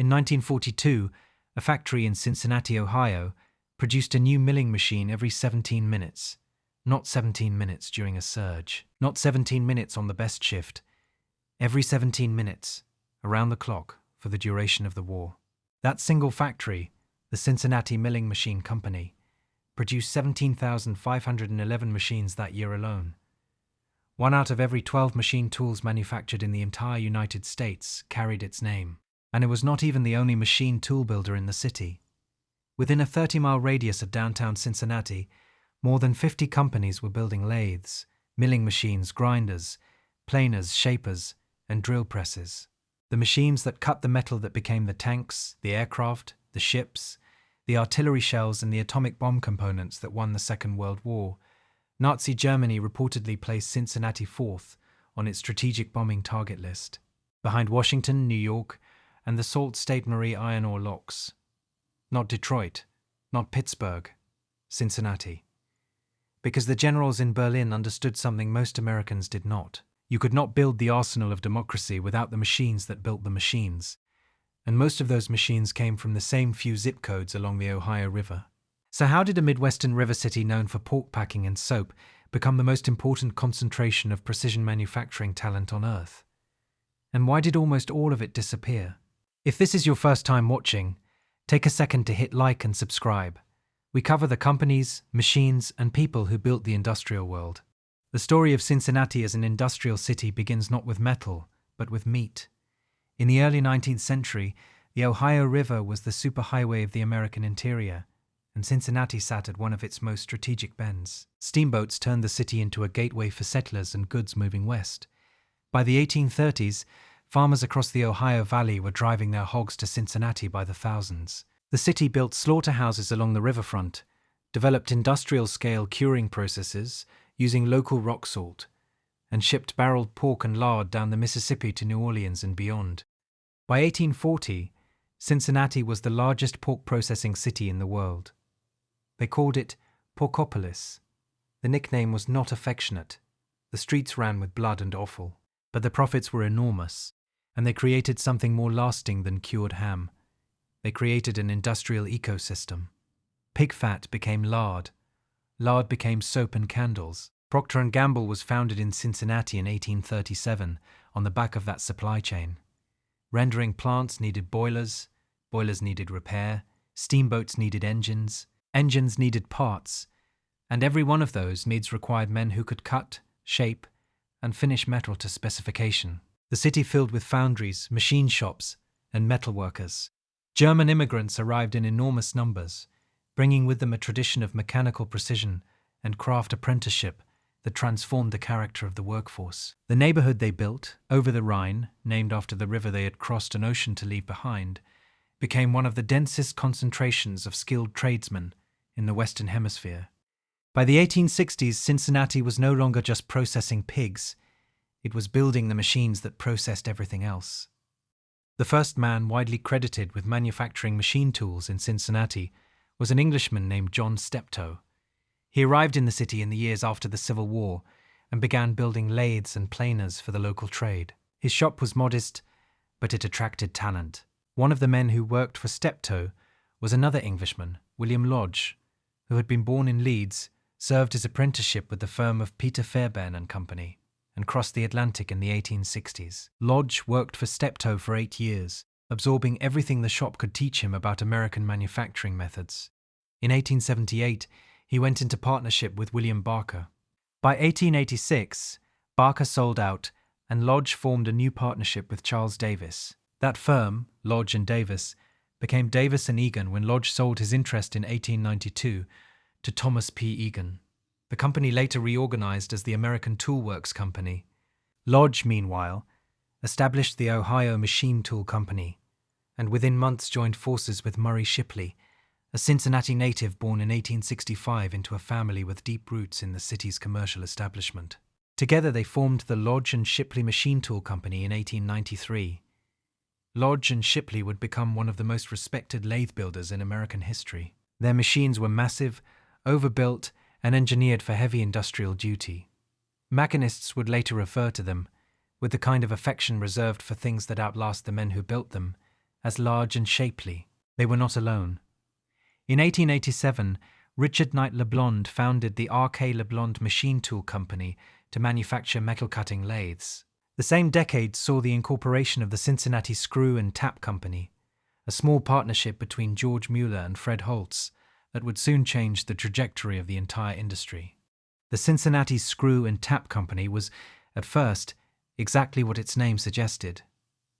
In 1942, a factory in Cincinnati, Ohio, produced a new milling machine every 17 minutes. Not 17 minutes during a surge. Not 17 minutes on the best shift. Every 17 minutes, around the clock, for the duration of the war. That single factory, the Cincinnati Milling Machine Company, produced 17,511 machines that year alone. 1 out of every 12 machine tools manufactured in the entire United States carried its name. And it was not even the only machine tool builder in the city. Within a 30-mile radius of downtown Cincinnati, more than 50 companies were building lathes, milling machines, grinders, planers, shapers, and drill presses. The machines that cut the metal that became the tanks, the aircraft, the ships, the artillery shells, and the atomic bomb components that won the Second World War. Nazi Germany reportedly placed Cincinnati fourth on its strategic bombing target list, behind Washington, New York, and the Sault Ste. Marie iron ore locks. Not Detroit, not Pittsburgh, Cincinnati. Because the generals in Berlin understood something most Americans did not. You could not build the arsenal of democracy without the machines that built the machines. And most of those machines came from the same few zip codes along the Ohio River. So how did a midwestern river city known for pork packing and soap become the most important concentration of precision manufacturing talent on Earth? And why did almost all of it disappear? If this is your first time watching, take a second to hit like and subscribe. We cover the companies, machines, and people who built the industrial world. The story of Cincinnati as an industrial city begins not with metal, but with meat. In the early 19th century, the Ohio River was the superhighway of the American interior, and Cincinnati sat at one of its most strategic bends. Steamboats turned the city into a gateway for settlers and goods moving west. By the 1830s, farmers across the Ohio Valley were driving their hogs to Cincinnati by the thousands. The city built slaughterhouses along the riverfront, developed industrial-scale curing processes using local rock salt, and shipped barreled pork and lard down the Mississippi to New Orleans and beyond. By 1840, Cincinnati was the largest pork processing city in the world. They called it Porkopolis. The nickname was not affectionate. The streets ran with blood and offal. But the profits were enormous, and they created something more lasting than cured ham. They created an industrial ecosystem. Pig fat became lard. Lard became soap and candles. Procter & Gamble was founded in Cincinnati in 1837 on the back of that supply chain. Rendering plants needed boilers, boilers needed repair, steamboats needed engines, engines needed parts, and every one of those needs required men who could cut, shape, and finish metal to specification. The city filled with foundries, machine shops, and metalworkers. German immigrants arrived in enormous numbers, bringing with them a tradition of mechanical precision and craft apprenticeship that transformed the character of the workforce. The neighborhood they built, over the Rhine, named after the river they had crossed an ocean to leave behind, became one of the densest concentrations of skilled tradesmen in the Western Hemisphere. By the 1860s, Cincinnati was no longer just processing pigs. It was building the machines that processed everything else. The first man widely credited with manufacturing machine tools in Cincinnati was an Englishman named John Steptoe. He arrived in the city in the years after the Civil War and began building lathes and planers for the local trade. His shop was modest, but it attracted talent. One of the men who worked for Steptoe was another Englishman, William Lodge, who had been born in Leeds, served his apprenticeship with the firm of Peter Fairbairn and Company, and crossed the Atlantic in the 1860s. Lodge worked for Steptoe for 8 years, absorbing everything the shop could teach him about American manufacturing methods. In 1878, he went into partnership with William Barker. By 1886, Barker sold out, and Lodge formed a new partnership with Charles Davis. That firm, Lodge and Davis, became Davis and Egan when Lodge sold his interest in 1892 to Thomas P. Egan. The company later reorganized as the American Tool Works Company. Lodge, meanwhile, established the Ohio Machine Tool Company, and within months joined forces with Murray Shipley, a Cincinnati native born in 1865 into a family with deep roots in the city's commercial establishment. Together they formed the Lodge and Shipley Machine Tool Company in 1893. Lodge and Shipley would become one of the most respected lathe builders in American history. Their machines were massive, overbuilt, and engineered for heavy industrial duty. Machinists would later refer to them, with the kind of affection reserved for things that outlast the men who built them, as large and shapely. They were not alone. In 1887, Richard Knight LeBlond founded the R.K. LeBlond Machine Tool Company to manufacture metal-cutting lathes. The same decade saw the incorporation of the Cincinnati Screw and Tap Company, a small partnership between George Mueller and Fred Holtz that would soon change the trajectory of the entire industry. The Cincinnati Screw and Tap Company was, at first, exactly what its name suggested,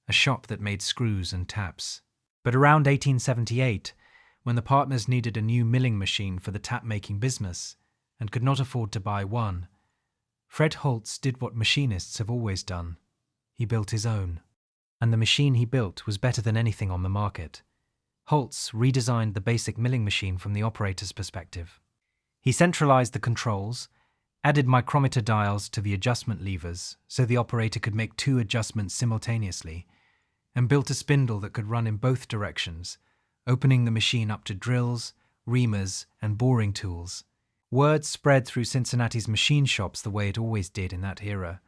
a shop that made screws and taps. But around 1878, when the partners needed a new milling machine for the tap-making business and could not afford to buy one, Fred Holtz did what machinists have always done. He built his own. And the machine he built was better than anything on the market. Holtz redesigned the basic milling machine from the operator's perspective. He centralized the controls, added micrometer dials to the adjustment levers so the operator could make 2 adjustments simultaneously, and built a spindle that could run in both directions, opening the machine up to drills, reamers, and boring tools. Word spread through Cincinnati's machine shops the way it always did in that era,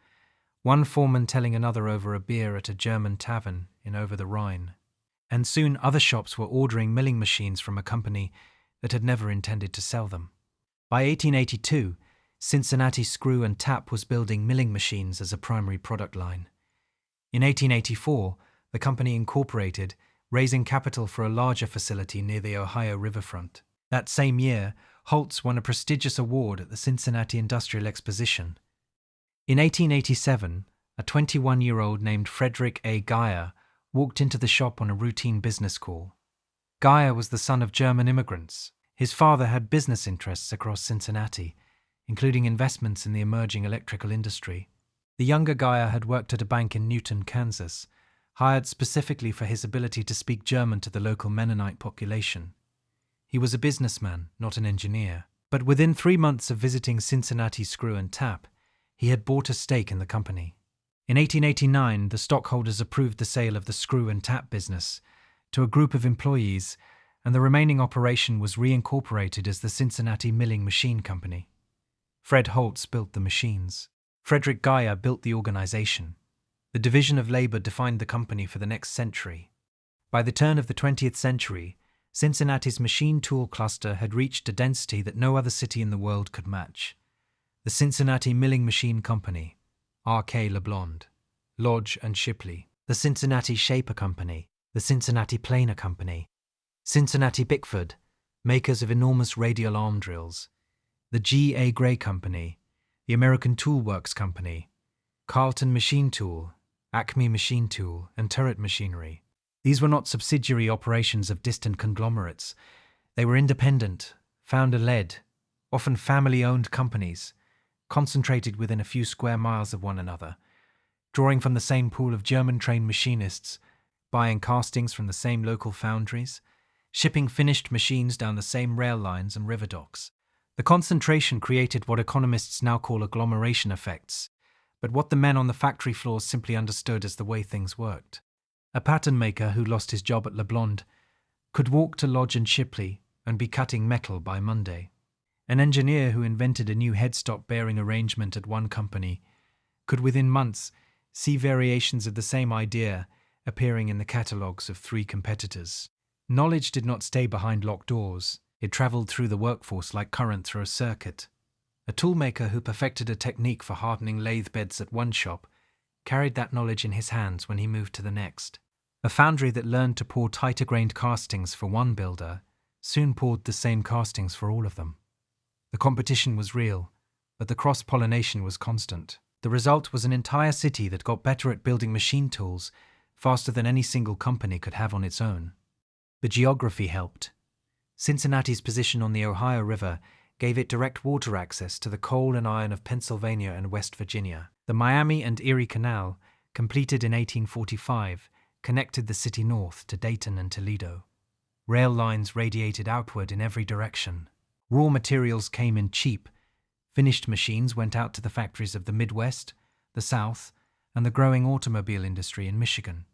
one foreman telling another over a beer at a German tavern in Over the Rhine. And soon other shops were ordering milling machines from a company that had never intended to sell them. By 1882, Cincinnati Screw and Tap was building milling machines as a primary product line. In 1884, the company incorporated, raising capital for a larger facility near the Ohio riverfront. That same year, Holtz won a prestigious award at the Cincinnati Industrial Exposition. In 1887, a 21-year-old named Frederick A. Geyer walked into the shop on a routine business call. Geyer was the son of German immigrants. His father had business interests across Cincinnati, including investments in the emerging electrical industry. The younger Geyer had worked at a bank in Newton, Kansas, hired specifically for his ability to speak German to the local Mennonite population. He was a businessman, not an engineer. But within 3 months of visiting Cincinnati Screw and Tap, he had bought a stake in the company. In 1889, the stockholders approved the sale of the Screw and Tap business to a group of employees, and the remaining operation was reincorporated as the Cincinnati Milling Machine Company. Fred Holtz built the machines. Frederick Geyer built the organization. The division of labor defined the company for the next century. By the turn of the 20th century, Cincinnati's machine tool cluster had reached a density that no other city in the world could match. The Cincinnati Milling Machine Company, R.K. LeBlond, Lodge and Shipley, the Cincinnati Shaper Company, the Cincinnati Planer Company, Cincinnati Bickford, makers of enormous radial arm drills, the G.A. Gray Company, the American Tool Works Company, Carlton Machine Tool, Acme Machine Tool, and Turret Machinery. These were not subsidiary operations of distant conglomerates. They were independent, founder-led, often family-owned companies, concentrated within a few square miles of one another, drawing from the same pool of German-trained machinists, buying castings from the same local foundries, shipping finished machines down the same rail lines and river docks. The concentration created what economists now call agglomeration effects, but what the men on the factory floors simply understood as the way things worked. A pattern maker who lost his job at LeBlond could walk to Lodge and Shipley and be cutting metal by Monday. An engineer who invented a new headstock bearing arrangement at one company could within months see variations of the same idea appearing in the catalogues of 3 competitors. Knowledge did not stay behind locked doors. It travelled through the workforce like current through a circuit. A toolmaker who perfected a technique for hardening lathe beds at one shop carried that knowledge in his hands when he moved to the next. A foundry that learned to pour tighter-grained castings for one builder soon poured the same castings for all of them. The competition was real, but the cross-pollination was constant. The result was an entire city that got better at building machine tools faster than any single company could have on its own. The geography helped. Cincinnati's position on the Ohio River gave it direct water access to the coal and iron of Pennsylvania and West Virginia. The Miami and Erie Canal, completed in 1845, connected the city north to Dayton and Toledo. Rail lines radiated outward in every direction. Raw materials came in cheap. Finished machines went out to the factories of the Midwest, the South, and the growing automobile industry in Michigan.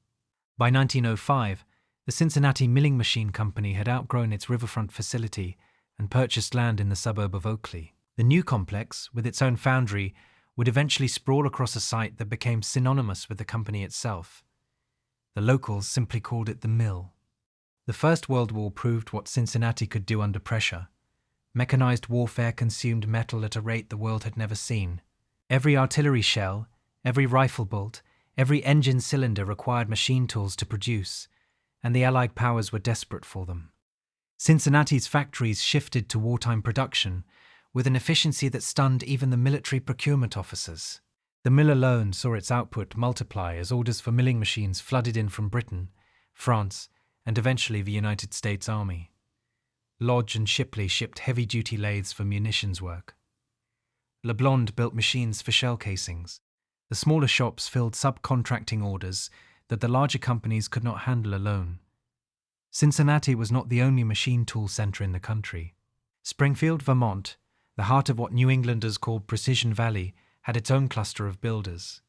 By 1905, the Cincinnati Milling Machine Company had outgrown its riverfront facility and purchased land in the suburb of Oakley. The new complex, with its own foundry, would eventually sprawl across a site that became synonymous with the company itself. The locals simply called it the mill. The First World War proved what Cincinnati could do under pressure. Mechanized warfare consumed metal at a rate the world had never seen. Every artillery shell, every rifle bolt, every engine cylinder required machine tools to produce, and the Allied powers were desperate for them. Cincinnati's factories shifted to wartime production with an efficiency that stunned even the military procurement officers. The mill alone saw its output multiply as orders for milling machines flooded in from Britain, France, and eventually the United States Army. Lodge and Shipley shipped heavy-duty lathes for munitions work. LeBlond built machines for shell casings. The smaller shops filled subcontracting orders that the larger companies could not handle alone. Cincinnati was not the only machine tool center in the country. Springfield, Vermont, the heart of what New Englanders called Precision Valley, had its own cluster of builders.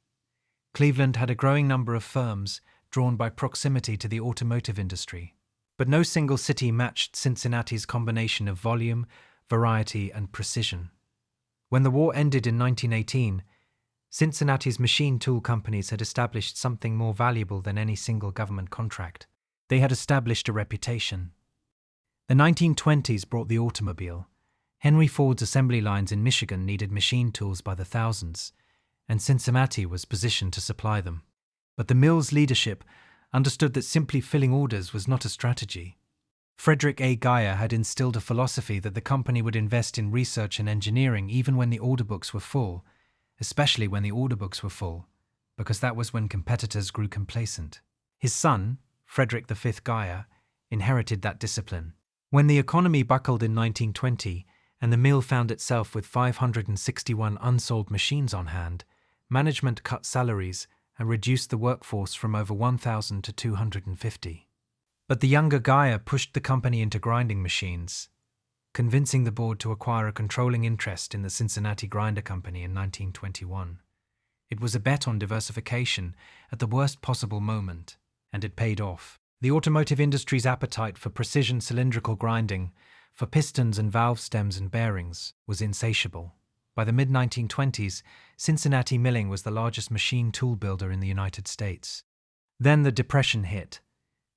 Cleveland had a growing number of firms drawn by proximity to the automotive industry. But no single city matched Cincinnati's combination of volume, variety, and precision. When the war ended in 1918, Cincinnati's machine tool companies had established something more valuable than any single government contract. They had established a reputation. The 1920s brought the automobile. Henry Ford's assembly lines in Michigan needed machine tools by the thousands, and Cincinnati was positioned to supply them. But the mill's leadership understood that simply filling orders was not a strategy. Frederick A. Geyer had instilled a philosophy that the company would invest in research and engineering even when the order books were full, especially when the order books were full, because that was when competitors grew complacent. His son, Frederick V. Geyer, inherited that discipline. When the economy buckled in 1920 and the mill found itself with 561 unsold machines on hand, management cut salaries and reduced the workforce from over 1,000 to 250. But the younger Geyer pushed the company into grinding machines, convincing the board to acquire a controlling interest in the Cincinnati Grinder Company in 1921. It was a bet on diversification at the worst possible moment, and it paid off. The automotive industry's appetite for precision cylindrical grinding, for pistons and valve stems and bearings, was insatiable. By the mid-1920s, Cincinnati Milling was the largest machine tool builder in the United States. Then the Depression hit.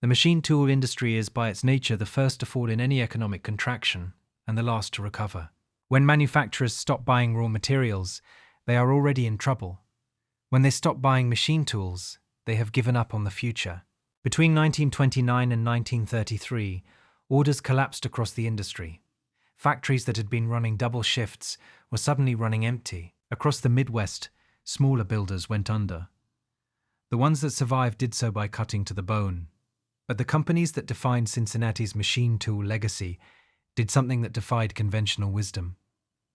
The machine tool industry is by its nature the first to fall in any economic contraction and the last to recover. When manufacturers stop buying raw materials, they are already in trouble. When they stop buying machine tools, they have given up on the future. Between 1929 and 1933, orders collapsed across the industry. Factories that had been running double shifts were suddenly running empty. Across the Midwest, smaller builders went under. The ones that survived did so by cutting to the bone. But the companies that defined Cincinnati's machine tool legacy did something that defied conventional wisdom.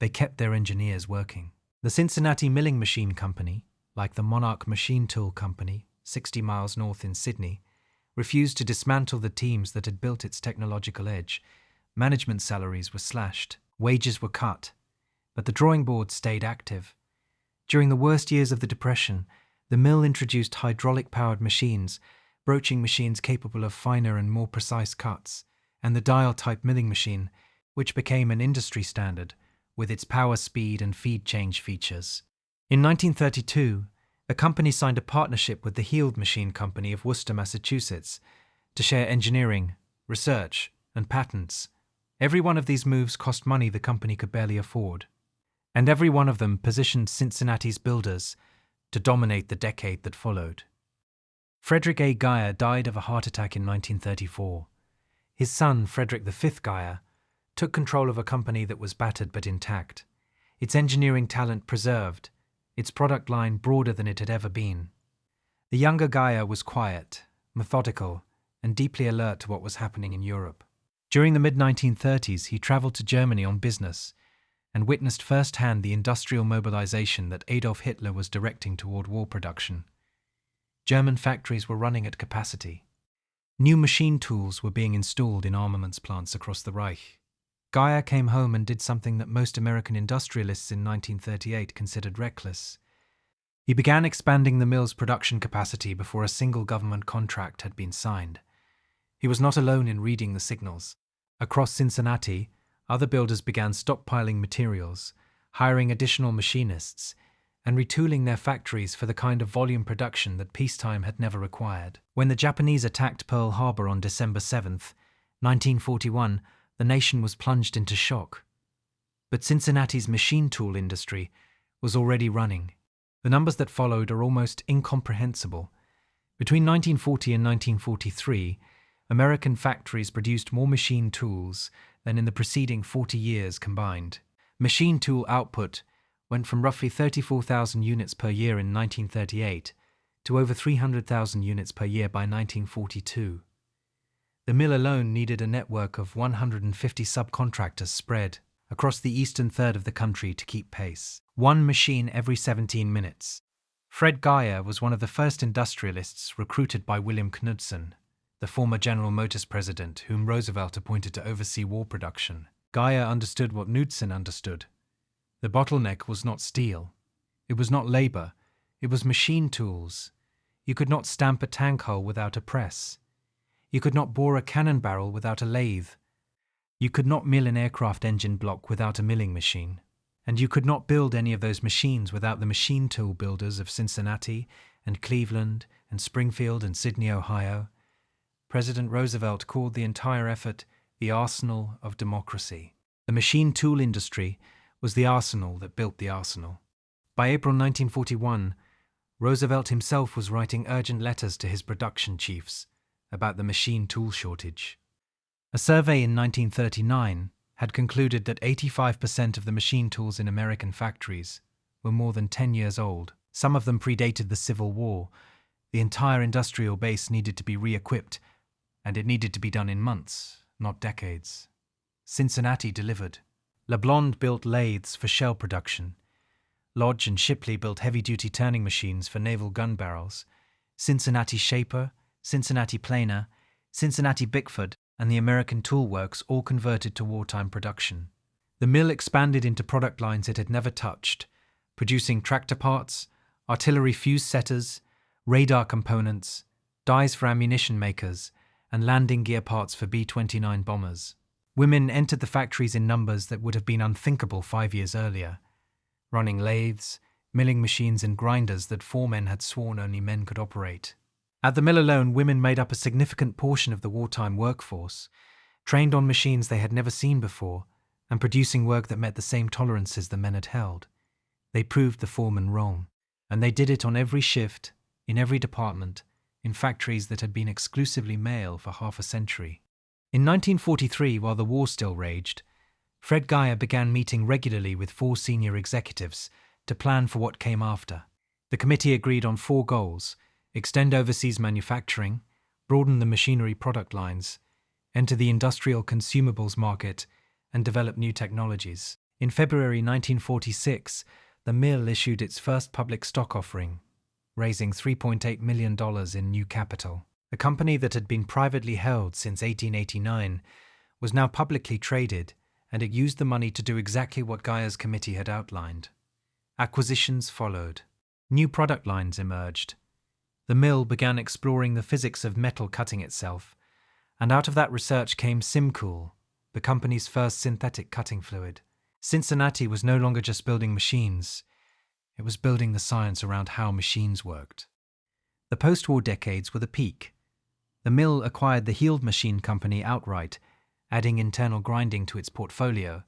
They kept their engineers working. The Cincinnati Milling Machine Company, like the Monarch Machine Tool Company, 60 miles north in Sydney, refused to dismantle the teams that had built its technological edge. Management salaries were slashed, wages were cut, but the drawing board stayed active. During the worst years of the Depression, the mill introduced hydraulic-powered machines, broaching machines capable of finer and more precise cuts, and the dial-type milling machine, which became an industry standard, with its power, speed, and feed change features. In 1932, the company signed a partnership with the Heald Machine Company of Worcester, Massachusetts, to share engineering, research, and patents. Every one of these moves cost money the company could barely afford, and every one of them positioned Cincinnati's builders to dominate the decade that followed. Frederick A. Geyer died of a heart attack in 1934. His son, Frederick V. Geyer, took control of a company that was battered but intact, its engineering talent preserved, its product line broader than it had ever been. The younger Geyer was quiet, methodical, and deeply alert to what was happening in Europe. During the mid-1930s, he traveled to Germany on business and witnessed firsthand the industrial mobilization that Adolf Hitler was directing toward war production. German factories were running at capacity. New machine tools were being installed in armaments plants across the Reich. Geyer came home and did something that most American industrialists in 1938 considered reckless. He began expanding the mill's production capacity before a single government contract had been signed. He was not alone in reading the signals. Across Cincinnati, other builders began stockpiling materials, hiring additional machinists, and retooling their factories for the kind of volume production that peacetime had never required. When the Japanese attacked Pearl Harbor on December 7th, 1941, the nation was plunged into shock. But Cincinnati's machine tool industry was already running. The numbers that followed are almost incomprehensible. Between 1940 and 1943, American factories produced more machine tools than in the preceding 40 years combined. Machine tool output went from roughly 34,000 units per year in 1938 to over 300,000 units per year by 1942. The mill alone needed a network of 150 subcontractors spread across the eastern third of the country to keep pace. One machine every 17 minutes. Fred Geyer was one of the first industrialists recruited by William Knudsen, the former General Motors president whom Roosevelt appointed to oversee war production. Geyer understood what Knudsen understood. The bottleneck was not steel. It was not labor. It was machine tools. You could not stamp a tank hull without a press. You could not bore a cannon barrel without a lathe. You could not mill an aircraft engine block without a milling machine. And you could not build any of those machines without the machine tool builders of Cincinnati and Cleveland and Springfield and Sydney, Ohio. President Roosevelt called the entire effort the arsenal of democracy. The machine tool industry was the arsenal that built the arsenal. By April 1941, Roosevelt himself was writing urgent letters to his production chiefs about the machine tool shortage. A survey in 1939 had concluded that 85% of the machine tools in American factories were more than 10 years old. Some of them predated the Civil War. The entire industrial base needed to be re-equipped, and it needed to be done in months, not decades. Cincinnati delivered. LeBlond built lathes for shell production. Lodge and Shipley built heavy-duty turning machines for naval gun barrels. Cincinnati Shaper, Cincinnati Planer, Cincinnati Bickford, and the American Tool Works all converted to wartime production. The mill expanded into product lines it had never touched, producing tractor parts, artillery fuse setters, radar components, dies for ammunition makers, and landing gear parts for B-29 bombers. Women entered the factories in numbers that would have been unthinkable 5 years earlier, running lathes, milling machines and grinders that foremen had sworn only men could operate. At the mill alone, women made up a significant portion of the wartime workforce, trained on machines they had never seen before, and producing work that met the same tolerances the men had held. They proved the foreman wrong, and they did it on every shift, in every department, in factories that had been exclusively male for half a century. In 1943, while the war still raged, Fred Geyer began meeting regularly with 4 senior executives to plan for what came after. The committee agreed on 4 goals: extend overseas manufacturing, broaden the machinery product lines, enter the industrial consumables market, and develop new technologies. In February 1946, the mill issued its first public stock offering, raising $3.8 million in new capital. The company that had been privately held since 1889 was now publicly traded, and it used the money to do exactly what Geyer's committee had outlined. Acquisitions followed. New product lines emerged. The mill began exploring the physics of metal cutting itself, and out of that research came Simcool, the company's first synthetic cutting fluid. Cincinnati was no longer just building machines, it was building the science around how machines worked. The post-war decades were the peak. The mill acquired the Heald Machine Company outright, adding internal grinding to its portfolio.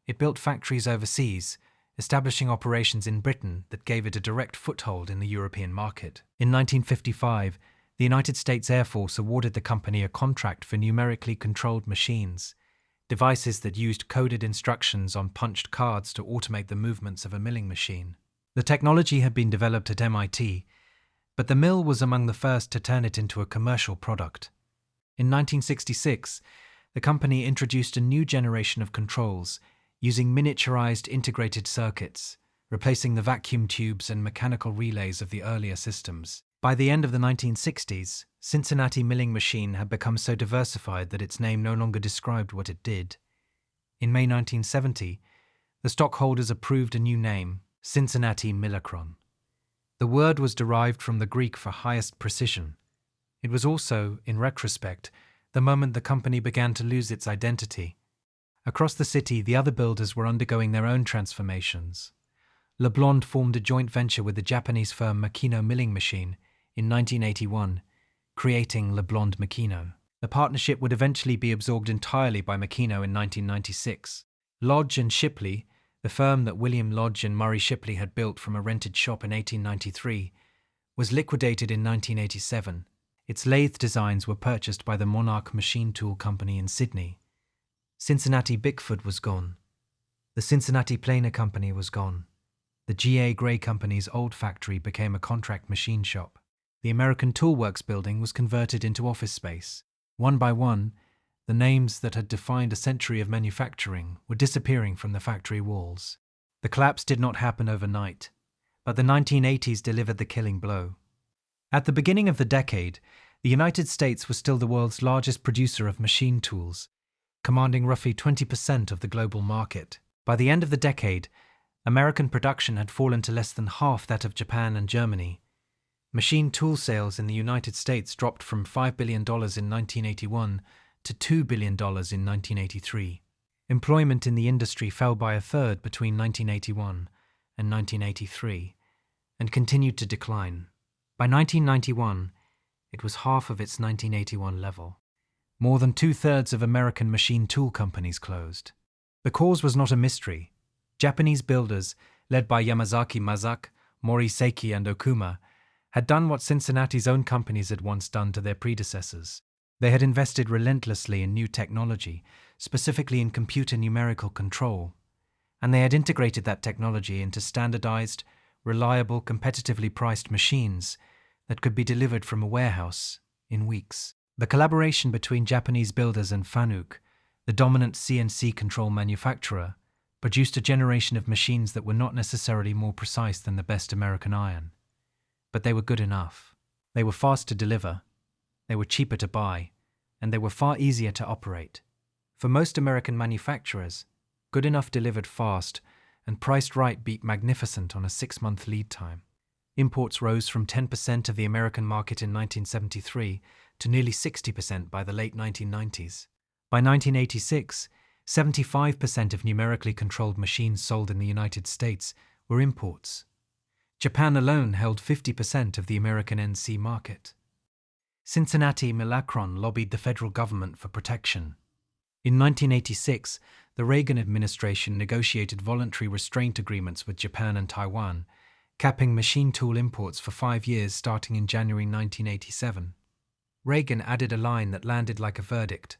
It built factories overseas, establishing operations in Britain that gave it a direct foothold in the European market. In 1955, the United States Air Force awarded the company a contract for numerically controlled machines, devices that used coded instructions on punched cards to automate the movements of a milling machine. The technology had been developed at MIT, but the mill was among the first to turn it into a commercial product. In 1966, the company introduced a new generation of controls, using miniaturized integrated circuits, replacing the vacuum tubes and mechanical relays of the earlier systems. By the end of the 1960s, Cincinnati Milling Machine had become so diversified that its name no longer described what it did. In May 1970, the stockholders approved a new name, Cincinnati Millicron. The word was derived from the Greek for highest precision. It was also, in retrospect, the moment the company began to lose its identity. Across the city, the other builders were undergoing their own transformations. LeBlond formed a joint venture with the Japanese firm Makino Milling Machine in 1981, creating LeBlond Makino. The partnership would eventually be absorbed entirely by Makino in 1996. Lodge and Shipley, the firm that William Lodge and Murray Shipley had built from a rented shop in 1893, was liquidated in 1987. Its lathe designs were purchased by the Monarch Machine Tool Company in Sydney. Cincinnati Bickford was gone. The Cincinnati Planer Company was gone. The G.A. Gray Company's old factory became a contract machine shop. The American Toolworks building was converted into office space. One by one, the names that had defined a century of manufacturing were disappearing from the factory walls. The collapse did not happen overnight, but the 1980s delivered the killing blow. At the beginning of the decade, the United States was still the world's largest producer of machine tools, commanding roughly 20% of the global market. By the end of the decade, American production had fallen to less than half that of Japan and Germany. Machine tool sales in the United States dropped from $5 billion in 1981 to $2 billion in 1983. Employment in the industry fell by a third between 1981 and 1983 and continued to decline. By 1991, it was half of its 1981 level. More than two-thirds of American machine tool companies closed. The cause was not a mystery. Japanese builders, led by Yamazaki Mazak, Mori Seiki and Okuma, had done what Cincinnati's own companies had once done to their predecessors. They had invested relentlessly in new technology, specifically in computer numerical control, and they had integrated that technology into standardized, reliable, competitively priced machines that could be delivered from a warehouse in weeks. The collaboration between Japanese builders and Fanuc, the dominant CNC control manufacturer, produced a generation of machines that were not necessarily more precise than the best American iron. But they were good enough. They were fast to deliver, they were cheaper to buy, and they were far easier to operate. For most American manufacturers, good enough delivered fast and priced right beat magnificent on a 6-month lead time. Imports rose from 10% of the American market in 1973 to nearly 60% by the late 1990s. By 1986, 75% of numerically controlled machines sold in the United States were imports. Japan alone held 50% of the American NC market. Cincinnati Milling lobbied the federal government for protection. In 1986, the Reagan administration negotiated voluntary restraint agreements with Japan and Taiwan, capping machine tool imports for 5 years starting in January 1987. Reagan added a line that landed like a verdict.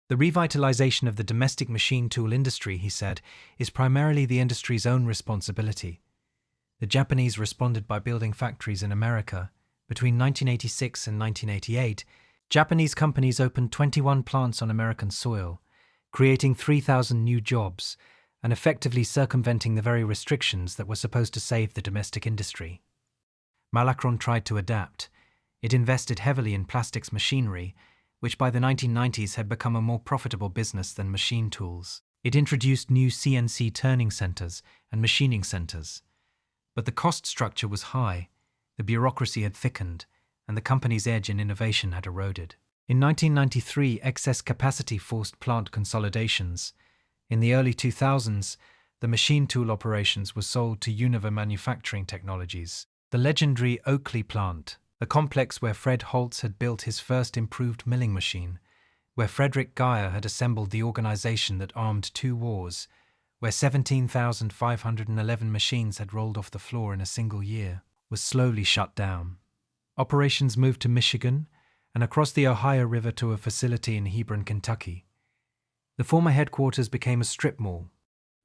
The revitalization of the domestic machine tool industry, he said, is primarily the industry's own responsibility. The Japanese responded by building factories in America. Between 1986 and 1988, Japanese companies opened 21 plants on American soil, creating 3,000 new jobs and effectively circumventing the very restrictions that were supposed to save the domestic industry. Milling tried to adapt. It invested heavily in plastics machinery, which by the 1990s had become a more profitable business than machine tools. It introduced new CNC turning centers and machining centers. But the cost structure was high, the bureaucracy had thickened, and the company's edge in innovation had eroded. In 1993, excess capacity forced plant consolidations. In the early 2000s, the machine tool operations were sold to Univer Manufacturing Technologies. The legendary Oakley plant, the complex where Fred Holtz had built his first improved milling machine, where Frederick Geyer had assembled the organization that armed 2 wars, where 17,511 machines had rolled off the floor in a single year, was slowly shut down. Operations moved to Michigan and across the Ohio River to a facility in Hebron, Kentucky. The former headquarters became a strip mall.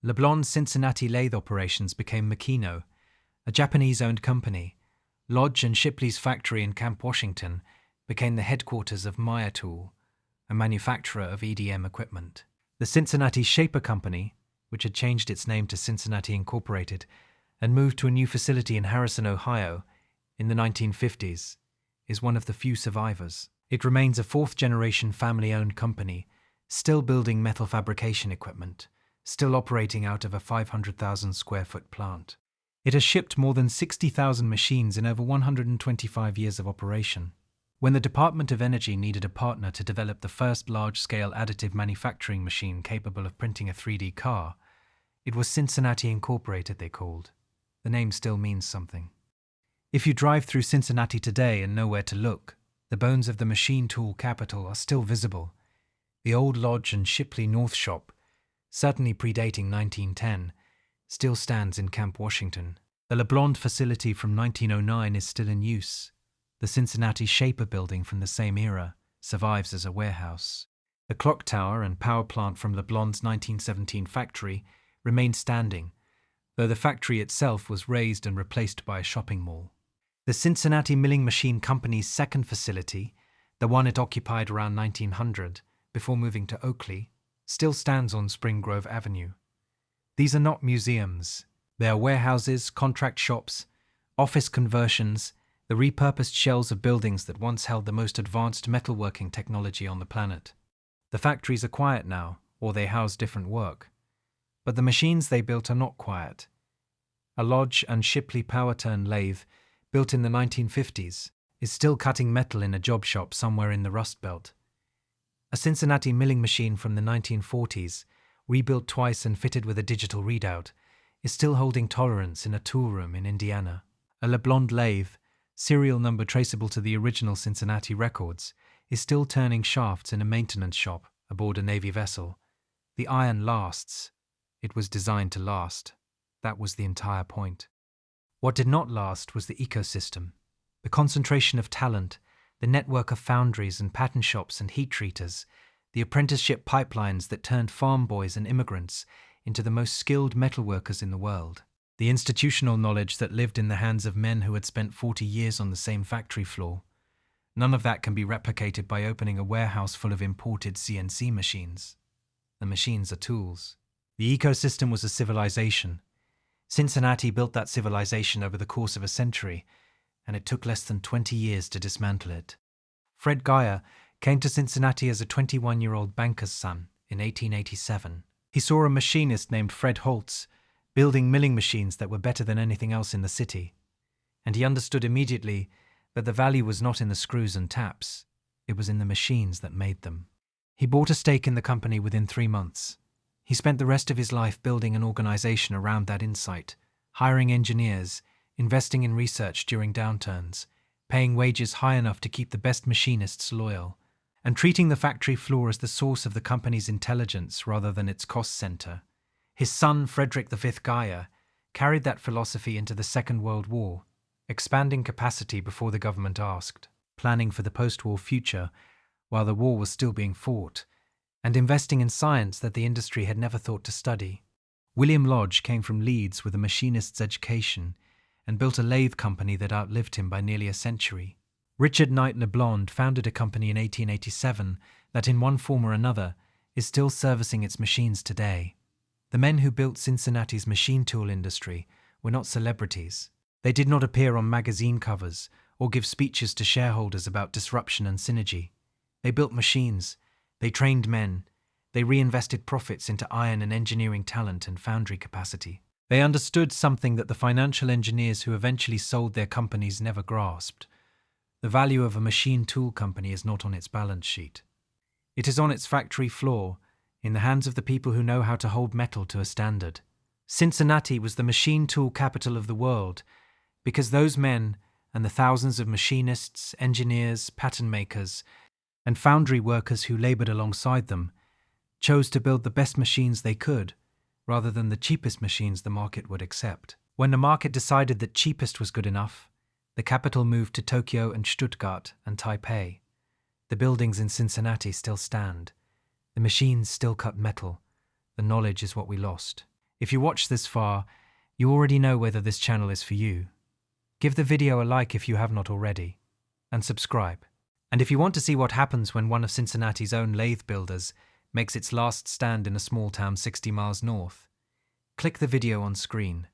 LeBlond's Cincinnati lathe operations became Makino, a Japanese-owned company. Lodge and Shipley's factory in Camp Washington became the headquarters of Meyer Tool, a manufacturer of EDM equipment. The Cincinnati Shaper Company, which had changed its name to Cincinnati Incorporated and moved to a new facility in Harrison, Ohio, in the 1950s, is one of the few survivors. It remains a 4th-generation family-owned company, still building metal fabrication equipment, still operating out of a 500,000 square foot plant. It has shipped more than 60,000 machines in over 125 years of operation. When the Department of Energy needed a partner to develop the first large-scale additive manufacturing machine capable of printing a 3D car, it was Cincinnati Incorporated they called. The the name still means something. If you drive through Cincinnati today and know where to look, the bones of the machine tool capital are still visible. The old lodge and Shipley North shop, certainly predating 1910, still stands in Camp Washington. The LeBlond facility from 1909 is still in use. The Cincinnati Shaper building from the same era survives as a warehouse. The clock tower and power plant from LeBlond's 1917 factory remain standing, though the factory itself was razed and replaced by a shopping mall. The Cincinnati Milling Machine Company's second facility, the one it occupied around 1900 before moving to Oakley, still stands on Spring Grove Avenue. These are not museums. They are warehouses, contract shops, office conversions, the repurposed shells of buildings that once held the most advanced metalworking technology on the planet. The factories are quiet now, or they house different work. But the machines they built are not quiet. A Lodge and Shipley power turn lathe, built in the 1950s, is still cutting metal in a job shop somewhere in the Rust Belt. A Cincinnati milling machine from the 1940s, rebuilt twice and fitted with a digital readout, is still holding tolerance in a tool room in Indiana. A LeBlond lathe, serial number traceable to the original Cincinnati records, is still turning shafts in a maintenance shop aboard a Navy vessel. The iron lasts. It was designed to last. That was the entire point. What did not last was the ecosystem, the concentration of talent, the network of foundries and pattern shops and heat treaters, the apprenticeship pipelines that turned farm boys and immigrants into the most skilled metalworkers in the world, the institutional knowledge that lived in the hands of men who had spent 40 years on the same factory floor. None of that can be replicated by opening a warehouse full of imported CNC machines. The machines are tools. The ecosystem was a civilization. Cincinnati built that civilization over the course of a century, and it took less than 20 years to dismantle it. Fred Geyer came to Cincinnati as a 21-year-old banker's son in 1887. He saw a machinist named Fred Holtz building milling machines that were better than anything else in the city, and he understood immediately that the value was not in the screws and taps, it was in the machines that made them. He bought a stake in the company within 3 months. He spent the rest of his life building an organization around that insight, hiring engineers, investing in research during downturns, paying wages high enough to keep the best machinists loyal, and treating the factory floor as the source of the company's intelligence rather than its cost center. His son, Frederick V. Geyer, carried that philosophy into the Second World War, expanding capacity before the government asked, planning for the post-war future while the war was still being fought, and investing in science that the industry had never thought to study. William Lodge came from Leeds with a machinist's education and built a lathe company that outlived him by nearly a century. Richard Knight LeBlond founded a company in 1887 that in one form or another is still servicing its machines today. The men who built Cincinnati's machine tool industry were not celebrities. They did not appear on magazine covers or give speeches to shareholders about disruption and synergy. They built machines. They trained men. They reinvested profits into iron and engineering talent and foundry capacity. They understood something that the financial engineers who eventually sold their companies never grasped. The value of a machine tool company is not on its balance sheet. It is on its factory floor, in the hands of the people who know how to hold metal to a standard. Cincinnati was the machine tool capital of the world because those men and the thousands of machinists, engineers, pattern makers, and foundry workers who labored alongside them chose to build the best machines they could rather than the cheapest machines the market would accept. When the market decided that cheapest was good enough, the capital moved to Tokyo and Stuttgart and Taipei. The buildings in Cincinnati still stand. The machines still cut metal. The knowledge is what we lost. If you watched this far, you already know whether this channel is for you. Give the video a like if you have not already, and subscribe. And if you want to see what happens when one of Cincinnati's own lathe builders makes its last stand in a small town 60 miles north, click the video on screen.